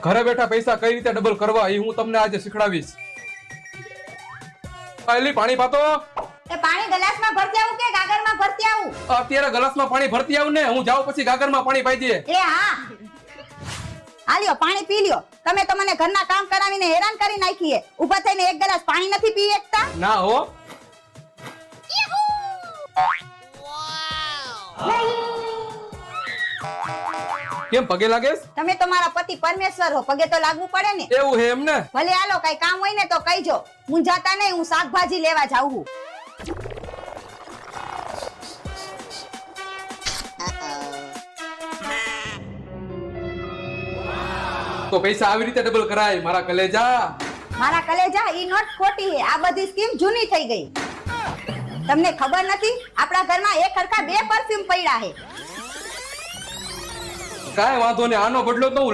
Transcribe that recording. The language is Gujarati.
ઘરે બેઠા પૈસા કઈ રીતે ડબલ કરવા એ હું તમને આજે શીખડાવીશ. એલી પાણી પાતો. એ પાણી ગ્લાસમાં ભરતી આવું કે ગાગરમાં ભરતી આવું? અત્યારે ગ્લાસમાં પાણી ભરતી આવું ને, હું જાઉં પછી ગાગરમાં પાણી પાઈ દે. એ હા, આલ્યો પાણી પી લ્યો. તમે તો મને ઘરના કામ કરાવીને હેરાન કરી નાખી છે. ઊભા થઈને એક ગ્લાસ પાણી નથી પી શકતા? ના હો. કેમ પગે લાગેસ? તમે તો મારા પતિ પરમેશ્વર હો, પગે તો લાગવું પડે ને. એવું હે એમ ને? ભલે હાલો, કઈ કામ હોય ને તો કહીજો. મુંજાતા નહીં, હું શાકભાજી લેવા જાઉં છું. તો પૈસા આવી રીતે ડબલ કરાય મારા કલેજા. મારા કલેજા, ઈ નોટ ખોટી છે. આ બધી સ્કીમ જૂની થઈ ગઈ. તમને ખબર નથી, આપણા ઘરમાં એક હરખા 2 પરફ્યુમ પડ્યા છે. કાંઈ વાંધો નહીં, આનો બદલો તો હું